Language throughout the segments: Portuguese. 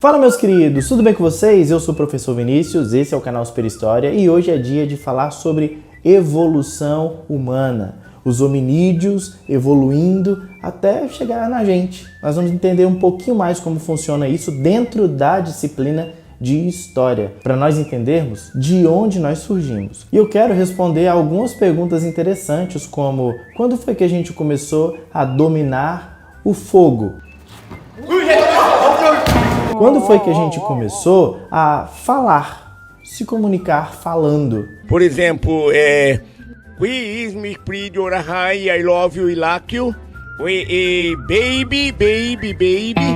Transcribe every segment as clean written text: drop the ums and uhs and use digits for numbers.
Fala meus queridos, tudo bem com vocês? Eu sou o professor Vinícius, esse é o canal Super História e hoje é dia de falar sobre evolução humana. Os hominídeos evoluindo até chegar na gente. Nós vamos entender um pouquinho mais como funciona isso dentro da disciplina de História, para nós entendermos de onde nós surgimos. E eu quero responder a algumas perguntas interessantes, como quando foi que a gente começou a dominar o fogo? Quando foi que a gente começou a falar, se comunicar falando? Por exemplo, we is me pretty or hi, I love you, I like you. Baby.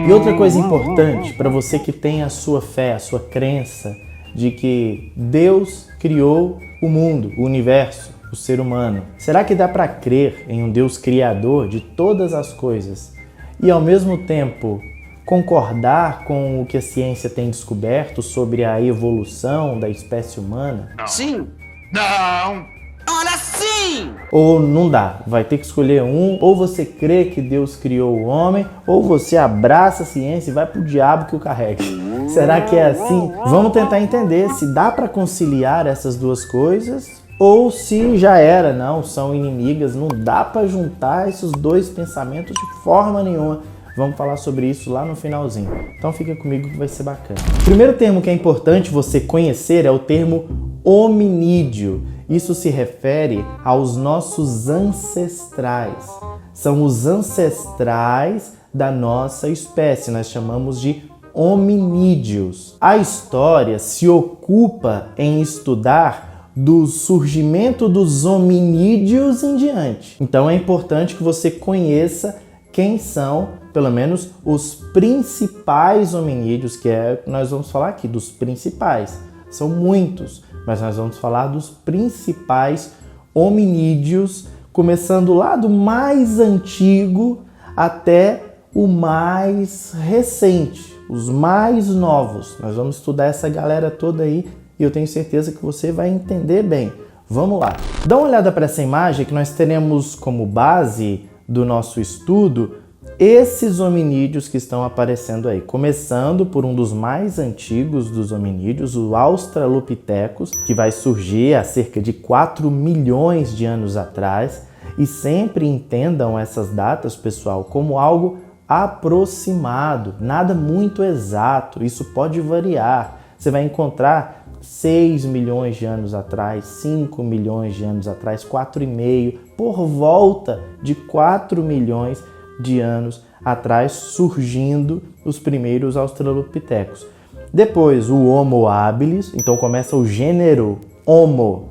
E outra coisa importante para você que tem a sua fé, a sua crença de que Deus criou o mundo, o universo, o ser humano. Será que dá para crer em um Deus criador de todas as coisas e ao mesmo tempo concordar com o que a ciência tem descoberto sobre a evolução da espécie humana? Sim. Não. Olha, sim! Ou não dá, vai ter que escolher um, ou você crê que Deus criou o homem, ou você abraça a ciência e vai pro diabo que o carrega. Será que é assim? Vamos tentar entender se dá para conciliar essas duas coisas, ou se já era, não, são inimigas, não dá para juntar esses dois pensamentos de forma nenhuma. Vamos falar sobre isso lá no finalzinho. Então fica comigo que vai ser bacana. O primeiro termo que é importante você conhecer é o termo hominídeo. Isso se refere aos nossos ancestrais. São os ancestrais da nossa espécie. Nós chamamos de hominídeos. A história se ocupa em estudar do surgimento dos hominídeos em diante. Então é importante que você conheça quem são, pelo menos, os principais hominídeos, nós vamos falar aqui dos principais. São muitos, mas nós vamos falar dos principais hominídeos, começando lá do mais antigo até o mais recente, os mais novos. Nós vamos estudar essa galera toda aí e eu tenho certeza que você vai entender bem. Vamos lá. Dá uma olhada para essa imagem que nós teremos como base do nosso estudo esses hominídeos que estão aparecendo aí, começando por um dos mais antigos dos hominídeos, o Australopithecus, que vai surgir há cerca de 4 milhões de anos atrás, e sempre entendam essas datas, pessoal, como algo aproximado, nada muito exato, isso pode variar. Você vai encontrar 6 milhões de anos atrás, 5 milhões de anos atrás, 4,5, por volta de 4 milhões de anos atrás, surgindo os primeiros Australopithecus. Depois o Homo habilis, então começa o gênero Homo.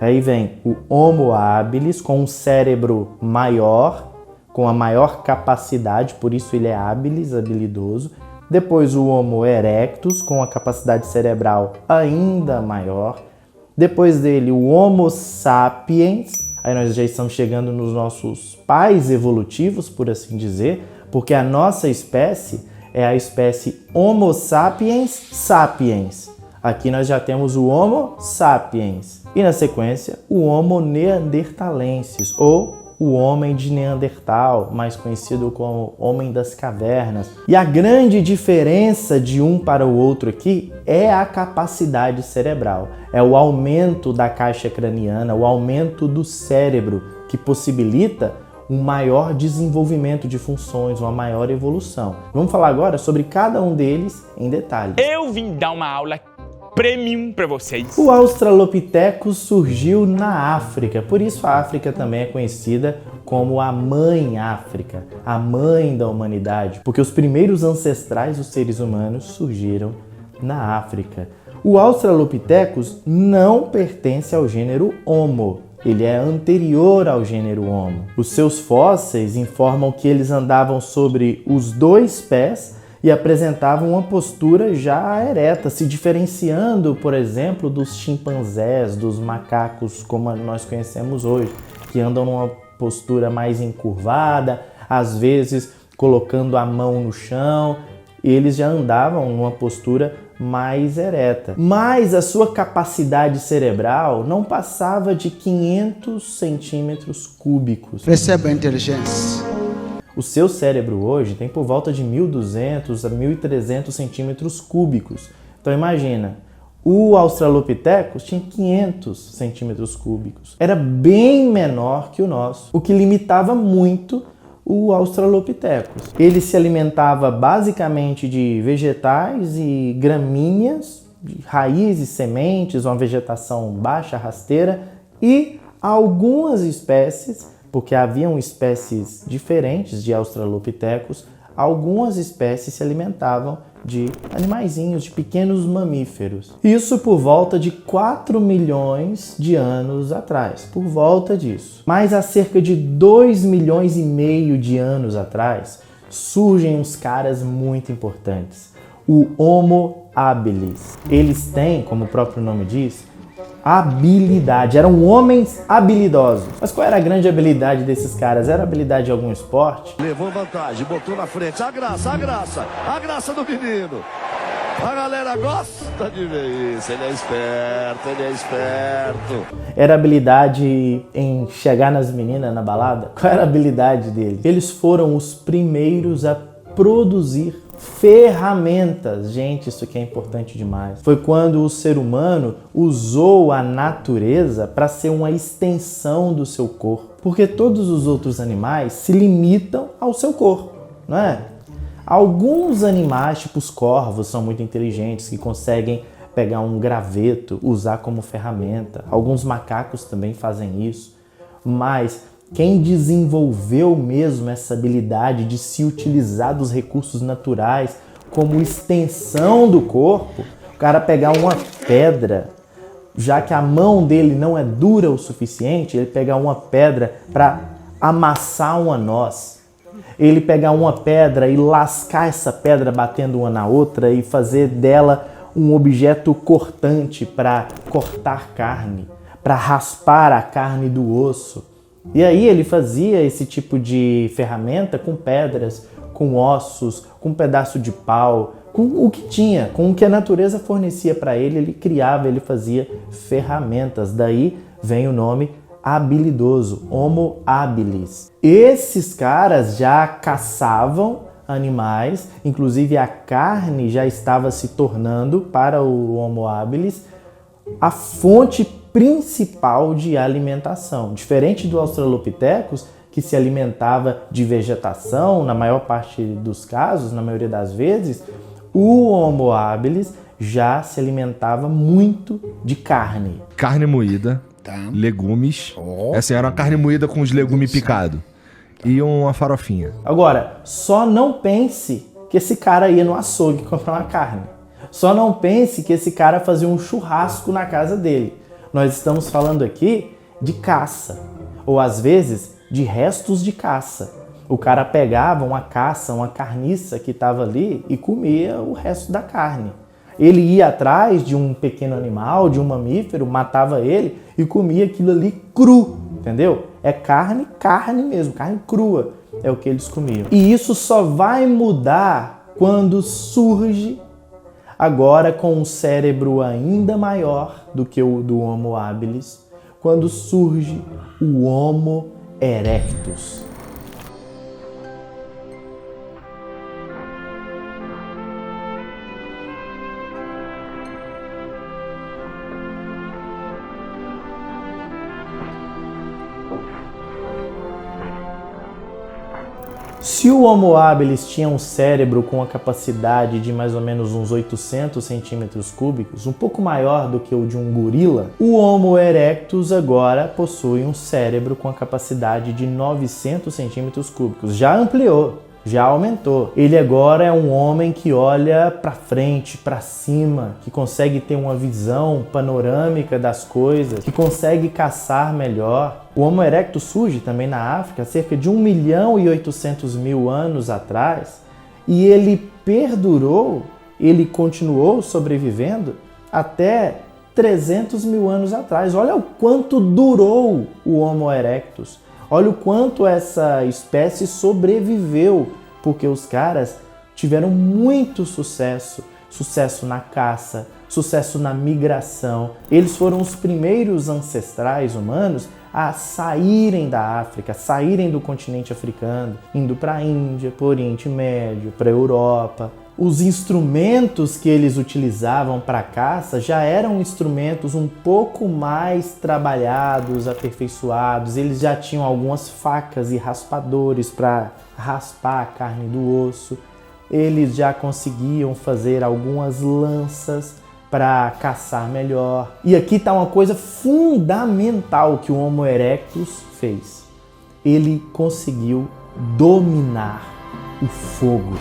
Aí vem o Homo habilis com um cérebro maior, com a maior capacidade, por isso ele é habilis, habilidoso. Depois o Homo erectus, com a capacidade cerebral ainda maior. Depois dele o Homo sapiens. Aí nós já estamos chegando nos nossos pais evolutivos, por assim dizer, porque a nossa espécie é a espécie Homo sapiens sapiens. Aqui nós já temos o Homo sapiens. E na sequência, o Homo neanderthalensis, ou o homem de Neandertal, mais conhecido como homem das cavernas. E a grande diferença de um para o outro aqui é a capacidade cerebral. É o aumento da caixa craniana, o aumento do cérebro, que possibilita um maior desenvolvimento de funções, uma maior evolução. Vamos falar agora sobre cada um deles em detalhes. Eu vim dar uma aula premium para vocês. O Australopithecus surgiu na África, por isso a África também é conhecida como a Mãe África, a mãe da humanidade, porque os primeiros ancestrais dos seres humanos surgiram na África. O Australopithecus não pertence ao gênero Homo, ele é anterior ao gênero Homo. Os seus fósseis informam que eles andavam sobre os 2 pés e apresentavam uma postura já ereta, se diferenciando, por exemplo, dos chimpanzés, dos macacos como nós conhecemos hoje, que andam numa postura mais encurvada, às vezes colocando a mão no chão. Eles já andavam numa postura mais ereta. Mas a sua capacidade cerebral não passava de 500 centímetros cúbicos. Perceba a inteligência. O seu cérebro hoje tem por volta de 1.200 a 1.300 centímetros cúbicos. Então imagina, o Australopithecus tinha 500 centímetros cúbicos. Era bem menor que o nosso, o que limitava muito o Australopithecus. Ele se alimentava basicamente de vegetais e gramíneas, de raízes, sementes, uma vegetação baixa, rasteira, e algumas espécies, porque haviam espécies diferentes de Australopithecus, algumas espécies se alimentavam de animaizinhos, de pequenos mamíferos. Isso por volta de 4 milhões de anos atrás, por volta disso. Mas há cerca de 2,5 milhões de anos atrás, surgem uns caras muito importantes. O Homo habilis. Eles têm, como o próprio nome diz, habilidade. Eram homens habilidosos. Mas qual era a grande habilidade desses caras? Era a habilidade de algum esporte? Levou vantagem, botou na frente. A graça do menino. A galera gosta de ver isso. Ele é esperto. Era a habilidade em chegar nas meninas na balada? Qual era a habilidade deles? Eles foram os primeiros a produzir ferramentas. Gente, isso aqui é importante demais. Foi quando o ser humano usou a natureza para ser uma extensão do seu corpo. Porque todos os outros animais se limitam ao seu corpo, não é? Alguns animais, tipo os corvos, são muito inteligentes, que conseguem pegar um graveto, usar como ferramenta. Alguns macacos também fazem isso. Mas quem desenvolveu mesmo essa habilidade de se utilizar dos recursos naturais como extensão do corpo, o cara pegar uma pedra, já que a mão dele não é dura o suficiente, ele pegar uma pedra para amassar uma noz, ele pegar uma pedra e lascar essa pedra batendo uma na outra e fazer dela um objeto cortante para cortar carne, para raspar a carne do osso. E aí ele fazia esse tipo de ferramenta com pedras, com ossos, com um pedaço de pau, com o que tinha, com o que a natureza fornecia para ele, ele criava, ele fazia ferramentas. Daí vem o nome habilidoso, Homo habilis. Esses caras já caçavam animais, inclusive a carne já estava se tornando, para o Homo habilis, a fonte principal de alimentação. Diferente do Australopithecus, que se alimentava de vegetação, na maior parte dos casos, na maioria das vezes, o Homo habilis já se alimentava muito de carne. Carne moída, legumes. Essa era uma carne moída com os legumes picados. E uma farofinha. Agora, só não pense que esse cara ia no açougue comprar uma carne. Só não pense que esse cara fazia um churrasco na casa dele. Nós estamos falando aqui de caça, ou às vezes de restos de caça. O cara pegava uma caça, uma carniça que estava ali e comia o resto da carne. Ele ia atrás de um pequeno animal, de um mamífero, matava ele e comia aquilo ali cru, entendeu? É carne mesmo, carne crua é o que eles comiam. E isso só vai mudar quando surge, agora com um cérebro ainda maior do que o do Homo habilis, quando surge o Homo erectus. Se o Homo habilis tinha um cérebro com a capacidade de mais ou menos uns 800 centímetros cúbicos, um pouco maior do que o de um gorila, o Homo erectus agora possui um cérebro com a capacidade de 900 centímetros cúbicos. Já ampliou, já aumentou. Ele agora é um homem que olha para frente, para cima, que consegue ter uma visão panorâmica das coisas, que consegue caçar melhor. O Homo erectus surge também na África cerca de 1.800.000 anos atrás e ele perdurou, ele continuou sobrevivendo até 300.000 anos atrás. Olha o quanto durou o Homo erectus. Olha o quanto essa espécie sobreviveu, porque os caras tiveram muito sucesso. Sucesso na caça, sucesso na migração. Eles foram os primeiros ancestrais humanos a saírem da África, saírem do continente africano, indo para a Índia, para o Oriente Médio, para a Europa. Os instrumentos que eles utilizavam para caça já eram instrumentos um pouco mais trabalhados, aperfeiçoados. Eles já tinham algumas facas e raspadores para raspar a carne do osso. Eles já conseguiam fazer algumas lanças para caçar melhor. E aqui está uma coisa fundamental que o Homo erectus fez. Ele conseguiu dominar o fogo.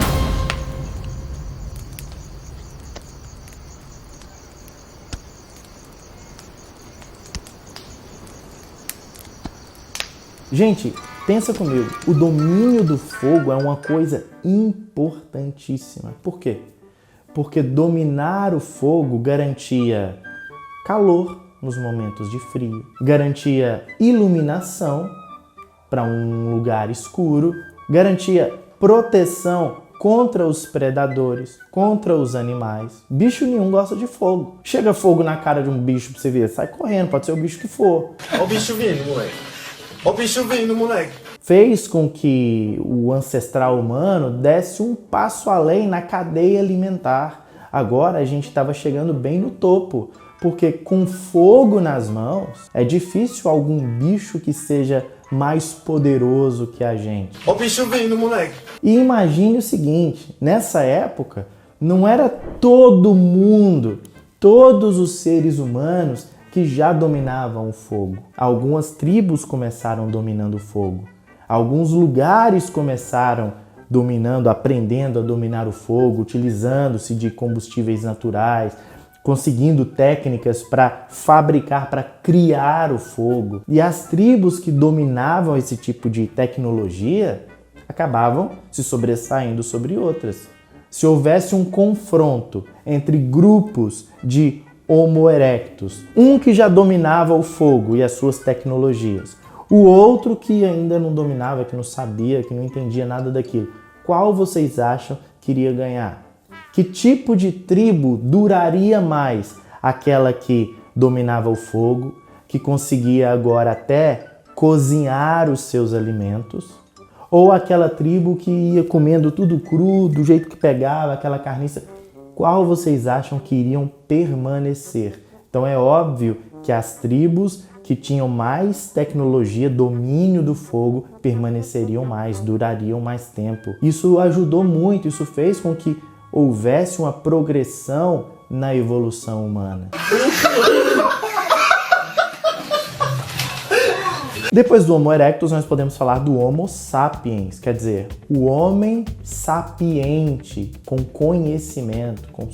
Gente, pensa comigo, o domínio do fogo é uma coisa importantíssima. Por quê? Porque dominar o fogo garantia calor nos momentos de frio, garantia iluminação para um lugar escuro, garantia proteção contra os predadores, contra os animais. Bicho nenhum gosta de fogo. Chega fogo na cara de um bicho pra você ver, sai correndo, pode ser o bicho que for. Olha o bicho vindo, moleque. Olha o bicho vindo, moleque. Fez com que o ancestral humano desse um passo além na cadeia alimentar. Agora a gente estava chegando bem no topo, porque com fogo nas mãos é difícil algum bicho que seja mais poderoso que a gente. Olha o bicho vindo, moleque. E imagine o seguinte, nessa época não era todo mundo, todos os seres humanos que já dominavam o fogo. Algumas tribos começaram dominando o fogo. Alguns lugares começaram dominando, aprendendo a dominar o fogo, utilizando-se de combustíveis naturais, conseguindo técnicas para fabricar, para criar o fogo. E as tribos que dominavam esse tipo de tecnologia acabavam se sobressaindo sobre outras. Se houvesse um confronto entre grupos de Homo erectus, um que já dominava o fogo e as suas tecnologias, o outro que ainda não dominava, que não sabia, que não entendia nada daquilo, qual vocês acham que iria ganhar? Que tipo de tribo duraria mais? Aquela que dominava o fogo, que conseguia agora até cozinhar os seus alimentos, ou aquela tribo que ia comendo tudo cru, do jeito que pegava, aquela carniça? Qual vocês acham que iriam permanecer? Então é óbvio que as tribos que tinham mais tecnologia, domínio do fogo, permaneceriam mais, durariam mais tempo. Isso ajudou muito, isso fez com que houvesse uma progressão na evolução humana. Depois do Homo erectus, nós podemos falar do Homo sapiens, quer dizer, o homem sapiente, com conhecimento, com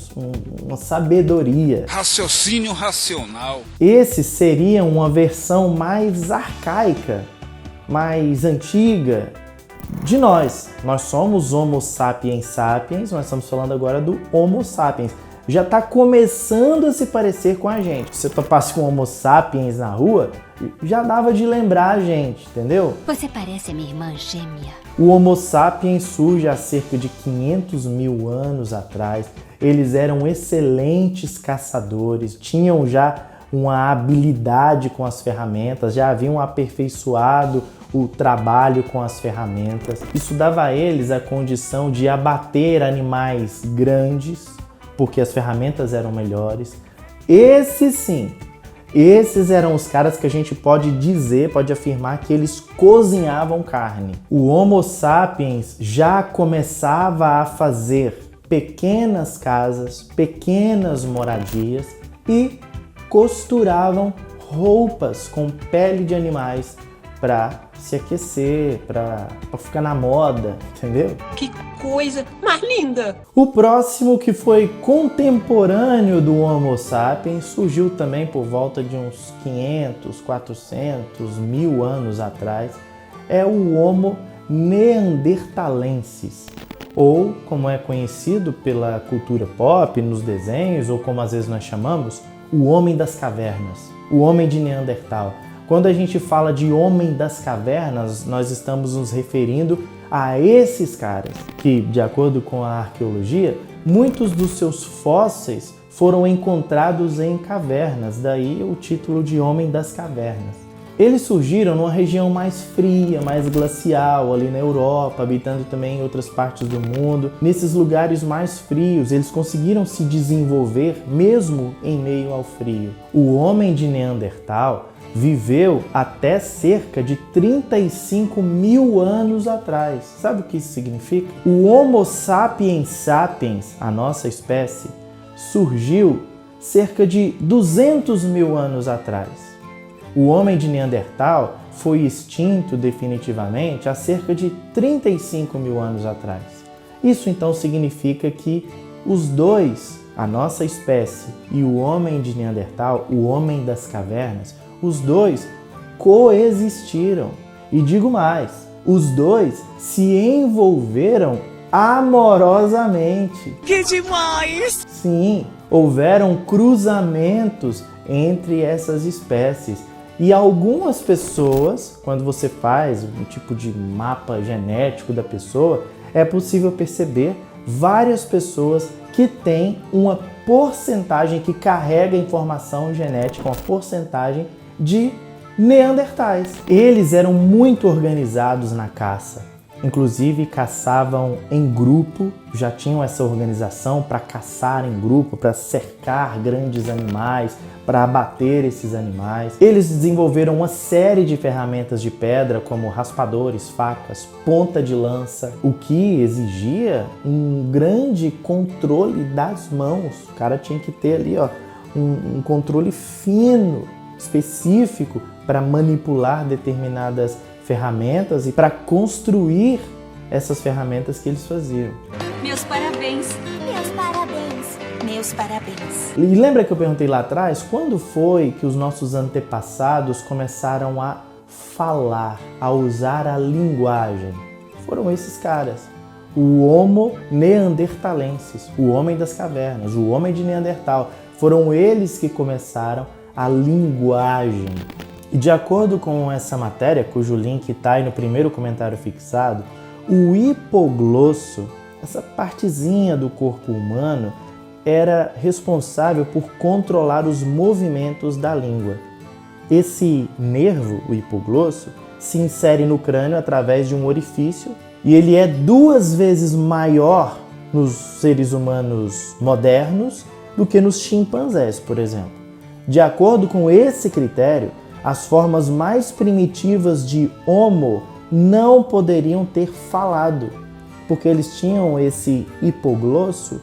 uma sabedoria. Raciocínio racional. Esse seria uma versão mais arcaica, mais antiga de nós. Nós somos Homo sapiens sapiens, nós estamos falando agora do Homo sapiens. Já está começando a se parecer com a gente. Se você topasse com Homo sapiens na rua, já dava de lembrar a gente, entendeu? Você parece a minha irmã gêmea. O Homo sapiens surge há cerca de 500 mil anos atrás. Eles eram excelentes caçadores, tinham já uma habilidade com as ferramentas, já haviam aperfeiçoado o trabalho com as ferramentas. Isso dava a eles a condição de abater animais grandes, porque as ferramentas eram melhores. Esses sim, esses eram os caras que a gente pode dizer, pode afirmar que eles cozinhavam carne. O Homo sapiens já começava a fazer pequenas casas, pequenas moradias e costuravam roupas com pele de animais para se aquecer, para ficar na moda, entendeu? Que coisa mais linda! O próximo, que foi contemporâneo do Homo sapiens, surgiu também por volta de uns 500, 400, 1000 anos atrás, é o Homo neanderthalensis, ou como é conhecido pela cultura pop, nos desenhos, ou como às vezes nós chamamos, o Homem das Cavernas, o Homem de Neandertal. Quando a gente fala de Homem das Cavernas, nós estamos nos referindo a esses caras que, de acordo com a arqueologia, muitos dos seus fósseis foram encontrados em cavernas, daí o título de Homem das Cavernas. Eles surgiram numa região mais fria, mais glacial, ali na Europa, habitando também em outras partes do mundo. Nesses lugares mais frios, eles conseguiram se desenvolver mesmo em meio ao frio. O homem de Neandertal viveu até cerca de 35 mil anos atrás. Sabe o que isso significa? O Homo sapiens sapiens, a nossa espécie, surgiu cerca de 200 mil anos atrás. O homem de Neandertal foi extinto definitivamente há cerca de 35 mil anos atrás. Isso então significa que os dois, a nossa espécie e o homem de Neandertal, o homem das cavernas, os dois coexistiram. E digo mais, os dois se envolveram amorosamente. Que demais! Sim, houveram cruzamentos entre essas espécies. E algumas pessoas, quando você faz um tipo de mapa genético da pessoa, é possível perceber várias pessoas que têm uma porcentagem, que carrega informação genética, uma porcentagem de neandertais. Eles eram muito organizados na caça. Inclusive caçavam em grupo, já tinham essa organização para caçar em grupo, para cercar grandes animais, para abater esses animais. Eles desenvolveram uma série de ferramentas de pedra, como raspadores, facas, ponta de lança, o que exigia um grande controle das mãos. O cara tinha que ter ali um controle fino, específico, para manipular determinadas ferramentas e para construir essas ferramentas que eles faziam. Meus parabéns. Meus parabéns. Meus parabéns. E lembra que eu perguntei lá atrás, quando foi que os nossos antepassados começaram a falar, a usar a linguagem? Foram esses caras. O Homo neanderthalensis, o homem das cavernas, o homem de Neandertal. Foram eles que começaram a linguagem. E de acordo com essa matéria, cujo link está aí no primeiro comentário fixado, o hipoglosso, essa partezinha do corpo humano, era responsável por controlar os movimentos da língua. Esse nervo, o hipoglosso, se insere no crânio através de um orifício e ele é 2 vezes maior nos seres humanos modernos do que nos chimpanzés, por exemplo. De acordo com esse critério, as formas mais primitivas de Homo não poderiam ter falado, porque eles tinham esse hipoglosso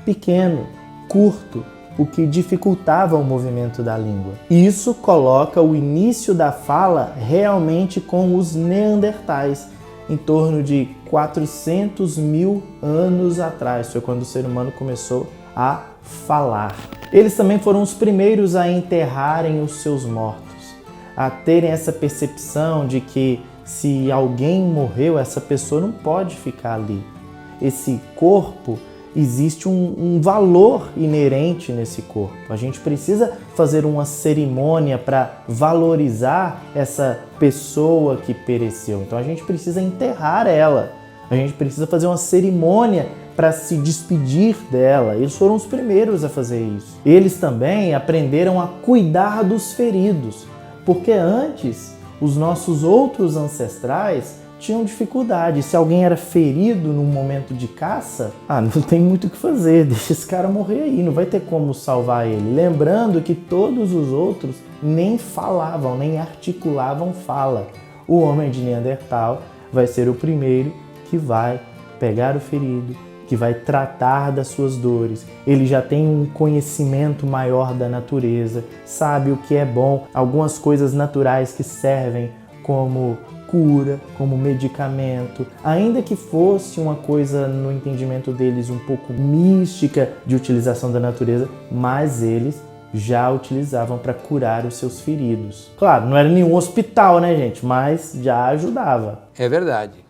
pequeno, curto, o que dificultava o movimento da língua. Isso coloca o início da fala realmente com os neandertais, em torno de 400 mil anos atrás. Foi quando o ser humano começou a falar. Eles também foram os primeiros a enterrarem os seus mortos, a terem essa percepção de que se alguém morreu, essa pessoa não pode ficar ali. Esse corpo, existe um valor inerente nesse corpo. A gente precisa fazer uma cerimônia para valorizar essa pessoa que pereceu. Então a gente precisa enterrar ela. A gente precisa fazer uma cerimônia para se despedir dela. Eles foram os primeiros a fazer isso. Eles também aprenderam a cuidar dos feridos. Porque antes, os nossos outros ancestrais tinham dificuldade. Se alguém era ferido num momento de caça, não tem muito o que fazer, deixa esse cara morrer aí, não vai ter como salvar ele. Lembrando que todos os outros nem falavam, nem articulavam fala. O homem de Neandertal vai ser o primeiro que vai pegar o ferido, que vai tratar das suas dores. Ele já tem um conhecimento maior da natureza, sabe o que é bom, algumas coisas naturais que servem como cura, como medicamento, ainda que fosse uma coisa no entendimento deles um pouco mística de utilização da natureza, mas eles já utilizavam para curar os seus feridos. Claro, não era nenhum hospital, né, gente? Mas já ajudava. É verdade.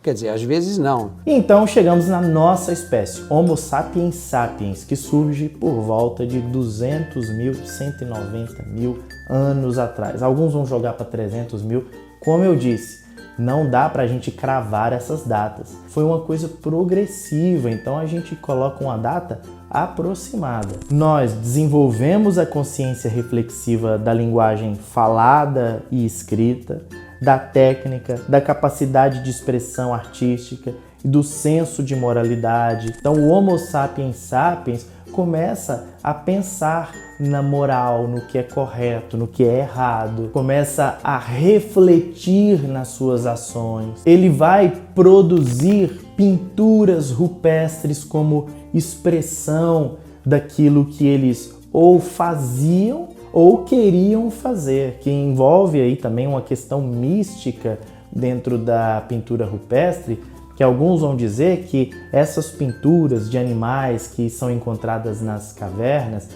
Quer dizer, às vezes não. Então chegamos na nossa espécie, Homo sapiens sapiens, que surge por volta de 200 mil, 190 mil anos atrás. Alguns vão jogar para 300 mil. Como eu disse, não dá para a gente cravar essas datas. Foi uma coisa progressiva, então a gente coloca uma data aproximada. Nós desenvolvemos a consciência reflexiva da linguagem falada e escrita, da técnica, da capacidade de expressão artística e do senso de moralidade. Então o Homo sapiens sapiens começa a pensar na moral, no que é correto, no que é errado, começa a refletir nas suas ações. Ele vai produzir pinturas rupestres como expressão daquilo que eles ou faziam ou queriam fazer, que envolve aí também uma questão mística dentro da pintura rupestre, que alguns vão dizer que essas pinturas de animais que são encontradas nas cavernas,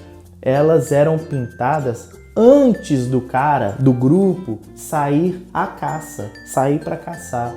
elas eram pintadas antes do cara, do grupo, sair à caça, sair para caçar,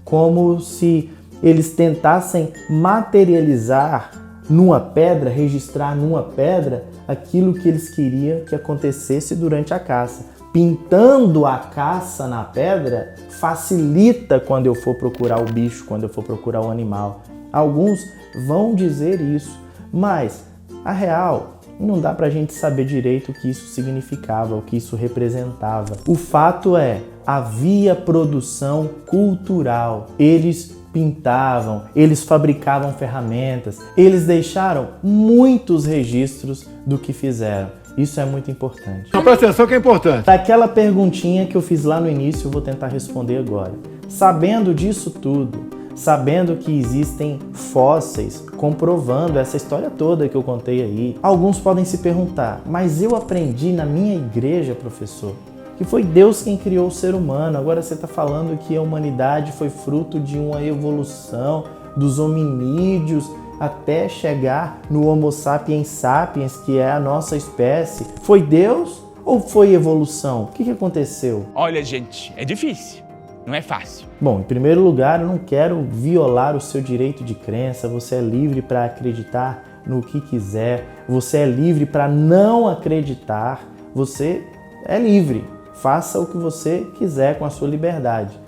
como se eles tentassem materializar numa pedra, registrar numa pedra aquilo que eles queriam que acontecesse durante a caça. Pintando a caça na pedra facilita quando eu for procurar o bicho, quando eu for procurar o animal. Alguns vão dizer isso, mas a real não dá pra gente saber direito o que isso significava, o que isso representava. O fato é, havia produção cultural. Eles pintavam, eles fabricavam ferramentas, eles deixaram muitos registros do que fizeram. Isso é muito importante. Não, presta atenção que é importante. Daquela perguntinha que eu fiz lá no início, eu vou tentar responder agora. Sabendo disso tudo, sabendo que existem fósseis comprovando essa história toda que eu contei aí, alguns podem se perguntar, mas eu aprendi na minha igreja, professor, que foi Deus quem criou o ser humano. Agora você está falando que a humanidade foi fruto de uma evolução dos hominídeos até chegar no Homo sapiens sapiens, que é a nossa espécie. Foi Deus ou foi evolução? O que aconteceu? Olha, gente, é difícil. Não é fácil. Bom, em primeiro lugar, eu não quero violar o seu direito de crença. Você é livre para acreditar no que quiser. Você é livre para não acreditar. Você é livre. Faça o que você quiser com a sua liberdade.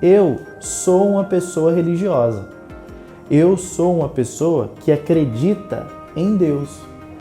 Eu sou uma pessoa religiosa. Eu sou uma pessoa que acredita em Deus,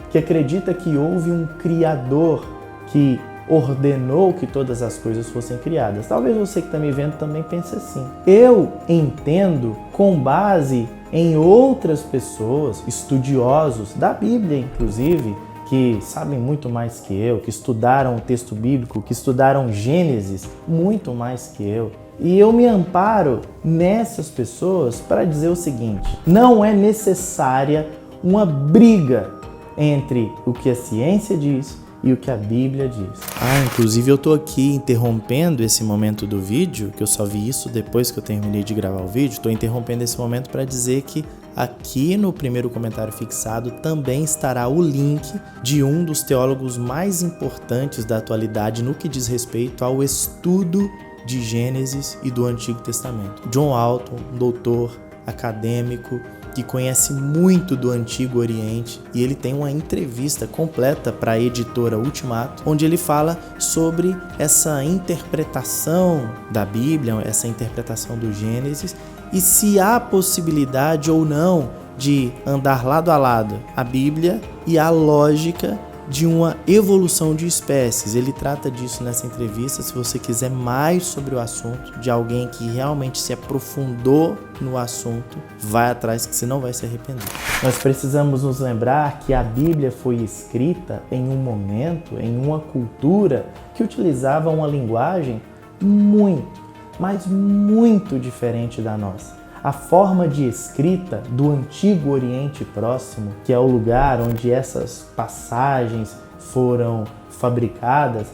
que acredita que houve um Criador que ordenou que todas as coisas fossem criadas. Talvez você que está me vendo também pense assim. Eu entendo, com base em outras pessoas, estudiosos da Bíblia inclusive, que sabem muito mais que eu, que estudaram o texto bíblico, que estudaram Gênesis muito mais que eu. E eu me amparo nessas pessoas para dizer o seguinte: não é necessária uma briga entre o que a ciência diz e o que a Bíblia diz. Inclusive eu tô aqui interrompendo esse momento do vídeo, que eu só vi isso depois que eu terminei de gravar o vídeo. Tô interrompendo esse momento para dizer que aqui no primeiro comentário fixado também estará o link de um dos teólogos mais importantes da atualidade no que diz respeito ao estudo de Gênesis e do Antigo Testamento. John Alton, um doutor acadêmico que conhece muito do Antigo Oriente, e ele tem uma entrevista completa para a editora Ultimato, onde ele fala sobre essa interpretação da Bíblia, essa interpretação do Gênesis, e se há possibilidade ou não de andar lado a lado a Bíblia e a lógica de uma evolução de espécies. Ele trata disso nessa entrevista. Se você quiser mais sobre o assunto, de alguém que realmente se aprofundou no assunto, vai atrás que você não vai se arrepender. Nós precisamos nos lembrar que a Bíblia foi escrita em um momento, em uma cultura que utilizava uma linguagem muito, mas muito diferente da nossa. A forma de escrita do Antigo Oriente Próximo, que é o lugar onde essas passagens foram fabricadas,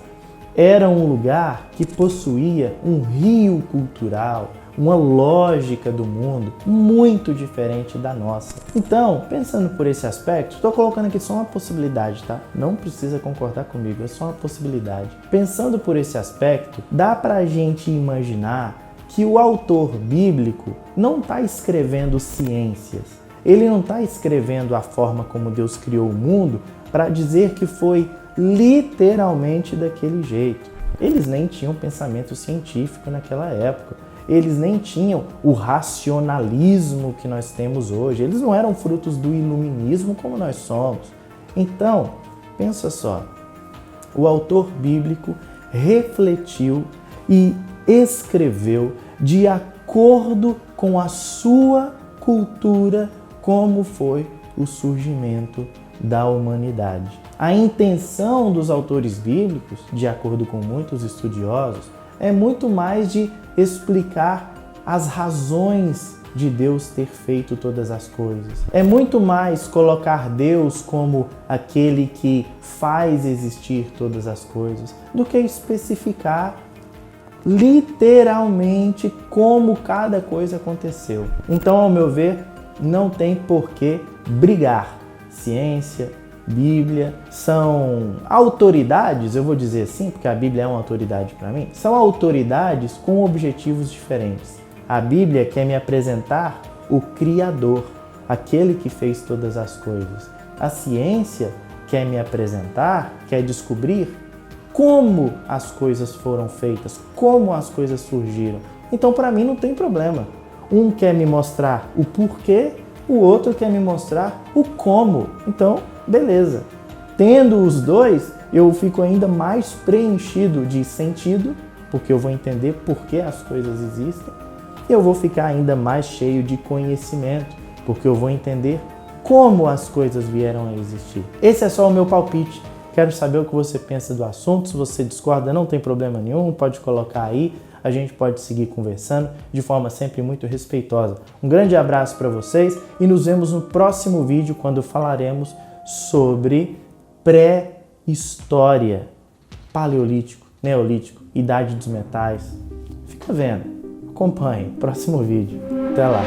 era um lugar que possuía um rio cultural, uma lógica do mundo muito diferente da nossa. Então, pensando por esse aspecto, estou colocando aqui só uma possibilidade, tá? Não precisa concordar comigo, é só uma possibilidade. Pensando por esse aspecto, dá pra gente imaginar que o autor bíblico não está escrevendo ciências. Ele não está escrevendo a forma como Deus criou o mundo para dizer que foi literalmente daquele jeito. Eles nem tinham pensamento científico naquela época. eles nem tinham o racionalismo que nós temos hoje. Eles não eram frutos do iluminismo como nós somos. Então, pensa só, o autor bíblico refletiu e escreveu de acordo com a sua cultura como foi o surgimento da humanidade. A intenção dos autores bíblicos, de acordo com muitos estudiosos, é muito mais de explicar as razões de Deus ter feito todas as coisas. É muito mais colocar Deus como aquele que faz existir todas as coisas, do que especificar literalmente como cada coisa aconteceu. Então, ao meu ver, não tem por que brigar. Ciência, Bíblia, são autoridades, eu vou dizer assim, porque a Bíblia é uma autoridade para mim, são autoridades com objetivos diferentes. A Bíblia quer me apresentar o Criador, aquele que fez todas as coisas. A ciência quer me apresentar, quer descobrir como as coisas foram feitas, como as coisas surgiram. Então, para mim, não tem problema. Um quer me mostrar o porquê, o outro quer me mostrar o como. Então, beleza. Tendo os dois, eu fico ainda mais preenchido de sentido, porque eu vou entender por que as coisas existem, e eu vou ficar ainda mais cheio de conhecimento, porque eu vou entender como as coisas vieram a existir. Esse é só o meu palpite. Quero saber o que você pensa do assunto. Se você discorda, não tem problema nenhum, pode colocar aí. A gente pode seguir conversando de forma sempre muito respeitosa. Um grande abraço para vocês e nos vemos no próximo vídeo, quando falaremos sobre pré-história, paleolítico, neolítico, idade dos metais. Fica vendo, acompanhe, próximo vídeo. Até lá!